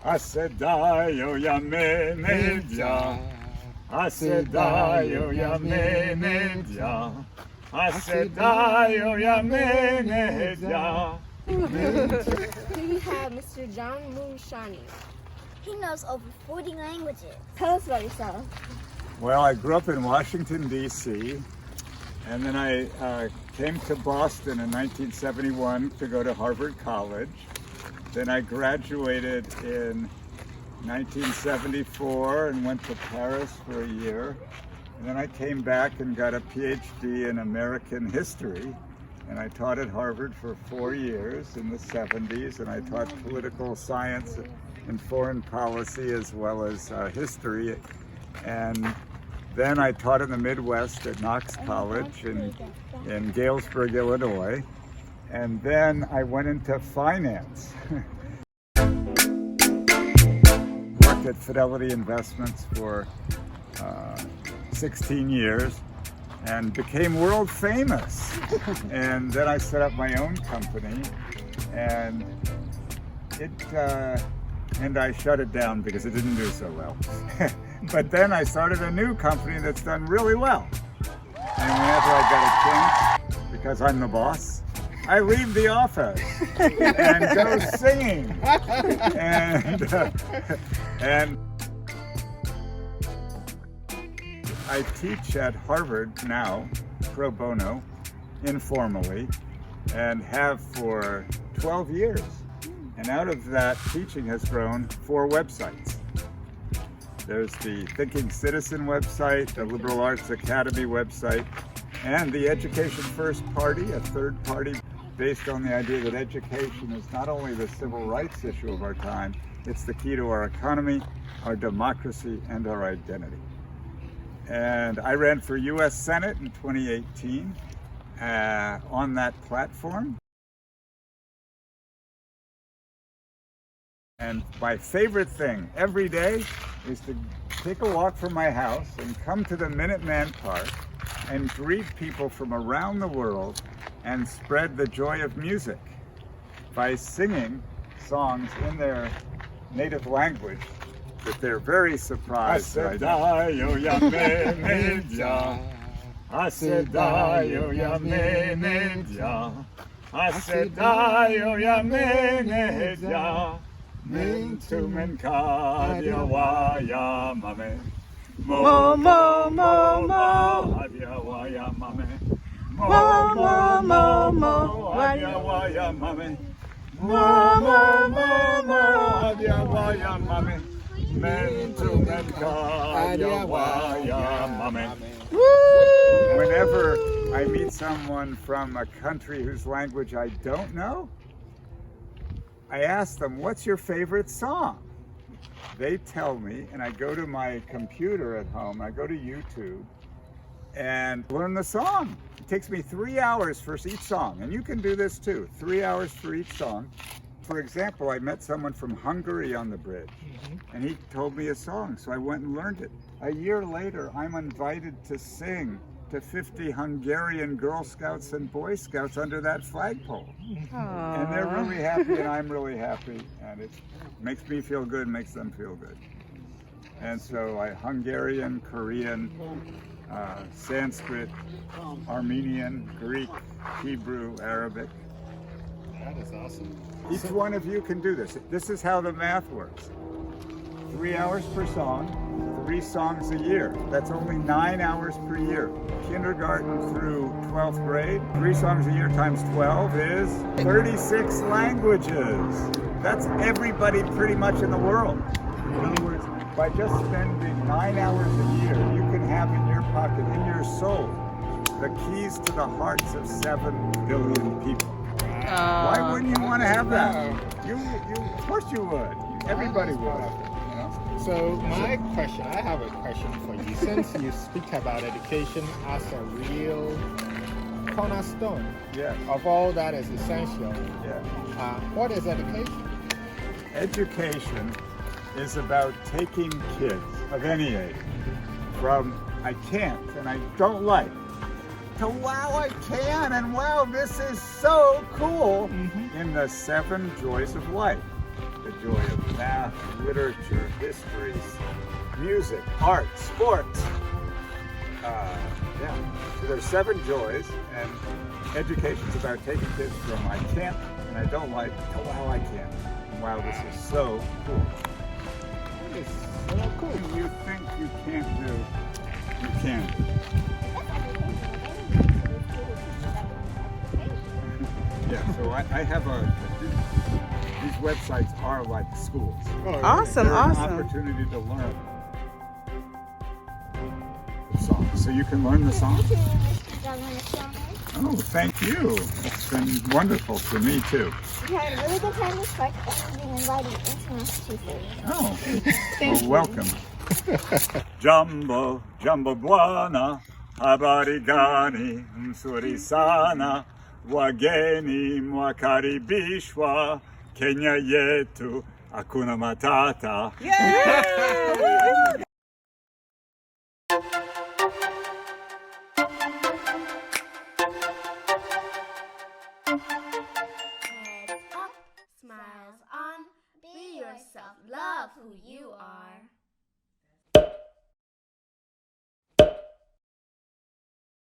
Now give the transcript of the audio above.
Asedayo Yamenedia. Asedayo Yamenedia. Asedayo Yamenedia. Here we have Mr. John Mushani. He knows over 40 languages. Tell us about yourself. Well, I grew up in Washington, D.C., and then I came to Boston in 1971 to go to Harvard College. Then I graduated in 1974 and went to Paris for a year. And then I came back and got a PhD in American history. And I taught at Harvard for 4 years in the 70s, and I taught political science and foreign policy as well as history. And then I taught in the Midwest at Knox College in Galesburg, Illinois. And then I went into finance. Worked at Fidelity Investments for 16 years and became world famous. And then I set up my own company, and I shut it down because it didn't do so well. But then I started a new company that's done really well. And whenever I get a chance, because I'm the boss, I leave the office and go singing. And I teach at Harvard now, pro bono, informally, and have for 12 years. And out of that, teaching has grown 4 websites. There's the Thinking Citizen website, the Liberal Arts Academy website, and the Education First Party, a third party based on the idea that education is not only the civil rights issue of our time, it's the key to our economy, our democracy, and our identity. And I ran for U.S. Senate in 2018 on that platform. And my favorite thing every day is to take a walk from my house and come to the Minuteman Park and greet people from around the world and spread the joy of music by singing songs in their native language that they're very surprised that I don't. Asedayo Yamenedia. Asedayo Yamenedia. Mintu Menkadia Waya Mame. Mo mo mo mo Adia Waya Mame. Mo mo mo mo Adia Waya Mame. Mo mo mo mo Adia Waya Mame. Mintu Menkadia Waya Mame. Whenever I meet someone from a country whose language I don't know, I ask them, what's your favorite song? They tell me, and I go to my computer at home, I go to YouTube, and learn the song. It takes me 3 hours for each song, and you can do this too, 3 hours for each song. For example, I met someone from Hungary on the bridge, and he told me a song, so I went and learned it. A year later, I'm invited to sing to 50 Hungarian Girl Scouts and Boy Scouts under that flagpole. Aww. And they're really happy and I'm really happy, and it makes me feel good, makes them feel good. And so Hungarian, Korean, Sanskrit, Armenian, Greek, Hebrew, Arabic. That is awesome. Each one of you can do this. This is how the math works. 3 hours per song, 3 songs a year. That's only 9 hours per year. Kindergarten through 12th grade, 3 songs a year times 12 is 36 languages. That's everybody pretty much in the world. In other words, by just spending 9 hours a year, you can have in your pocket, in your soul, the keys to the hearts of 7 billion people. Why wouldn't you want to have that? Of course you would. Everybody would. So my question, I have a question for you. Since you speak about education as a real cornerstone of all that is essential, what is education? Education is about taking kids of any age from I can't and I don't like to wow, I can, and wow, this is so cool in the 7 joys of life. the joy of math, literature, history, music, art, sports. So there's 7 joys, and education's about taking kids from I can't and I don't like to wow, I can. And wow, this is so cool. That is so cool. When you think you can't do, you can do. Yeah, so I have these websites are like schools. Oh, Awesome, They're an awesome. opportunity to learn the songs. So you can learn the song. Oh, thank you. It's been wonderful for me too. We had a really good time this park, and we've been invited into Massachusetts. Oh, well, welcome. Jumbo, Jumbo Buana, habari gani, mzuri sana, wageni mwakaribishwa, Kenya yetu, hakuna matata. Heads up, smiles on, be yourself, love who you are.